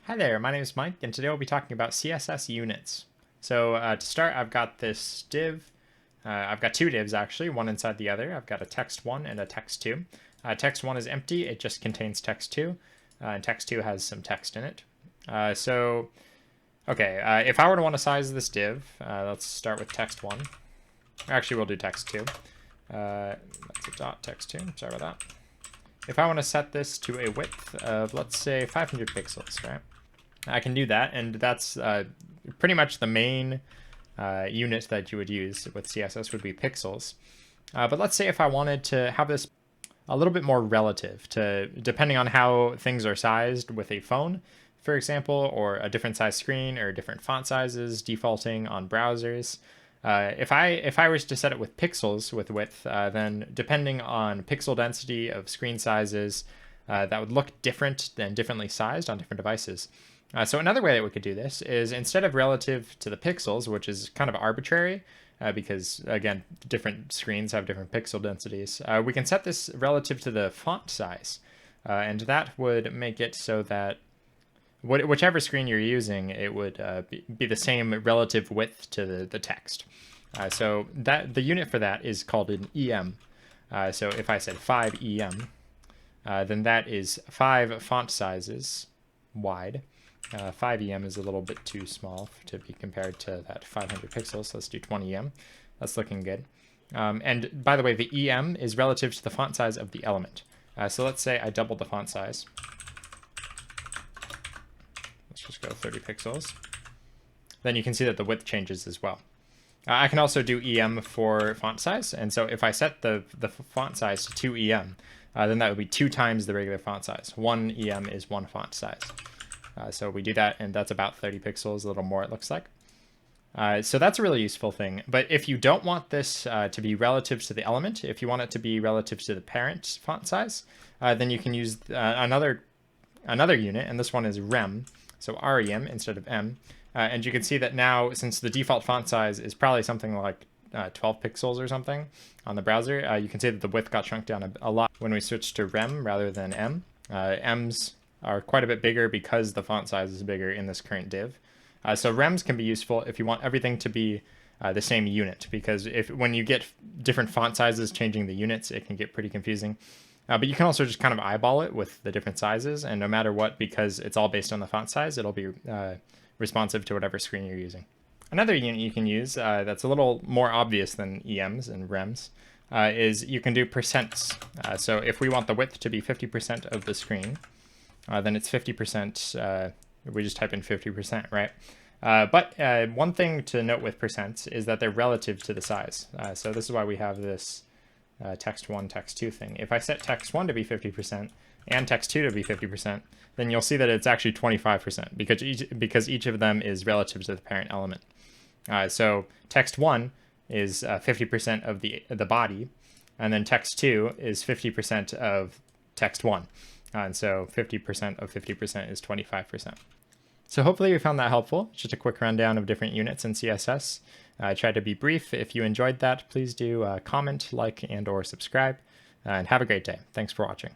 Hi there, my name is Mike, and today we'll be talking about CSS units. So to start, I've got this div. I've got two divs actually, one inside the other. I've got a text1 and a text2. Text1 is empty, it just contains text2, and text2 has some text in it. If I were to want to size this div, let's start with text1. Actually, we'll do text2. That's a dot text2, sorry about that. If I want to set this to a width of, let's say, 500 pixels, right? I can do that, and that's pretty much the main unit that you would use with CSS would be pixels. But let's say if I wanted to have this a little bit more relative to, depending on how things are sized with a phone, for example, or a different size screen or different font sizes defaulting on browsers. If I was to set it with pixels with width, then depending on pixel density of screen sizes, that would look different and differently sized on different devices. So another way that we could do this is instead of relative to the pixels, which is kind of arbitrary, because again, different screens have different pixel densities, we can set this relative to the font size. And that would make it so that whichever screen you're using, it would be the same relative width to the text. So that the unit for that is called an EM. So if I said 5 EM, then that is 5 font sizes wide. 5 EM is a little bit too small to be compared to that 500 pixels. So let's do 20 EM. That's looking good. And by the way, the EM is relative to the font size of the element. So let's say I doubled the font size. Let's just go 30 pixels. Then you can see that the width changes as well. I can also do EM for font size. And so if I set the font size to 2 EM, then that would be 2 times the regular font size. 1 EM is 1 font size. So we do that, and that's about 30 pixels, a little more it looks like. So that's a really useful thing. But if you don't want this to be relative to the element, if you want it to be relative to the parent font size, then you can use another unit, and this one is rem, so rem instead of m. And you can see that now, since the default font size is probably something like 12 pixels or something on the browser, you can see that the width got shrunk down a lot when we switched to rem rather than m. M's are quite a bit bigger because the font size is bigger in this current div. So rems can be useful if you want everything to be the same unit, because when you get different font sizes changing the units, it can get pretty confusing. But you can also just kind of eyeball it with the different sizes, and no matter what, because it's all based on the font size, it'll be responsive to whatever screen you're using. Another unit you can use that's a little more obvious than EMs and rems is you can do percents. So if we want the width to be 50% of the screen, then it's 50%, we just type in 50%, right? But one thing to note with percents is that they're relative to the size. So this is why we have this text1, text2 thing. If I set text1 to be 50% and text2 to be 50%, then you'll see that it's actually 25% because each of them is relative to the parent element. So text1 is 50% of the body, and then text2 is 50% of text1. And so 50% of 50% is 25%. So hopefully you found that helpful. Just a quick rundown of different units in CSS. I tried to be brief. If you enjoyed that, please do comment, like, and/or subscribe. And have a great day. Thanks for watching.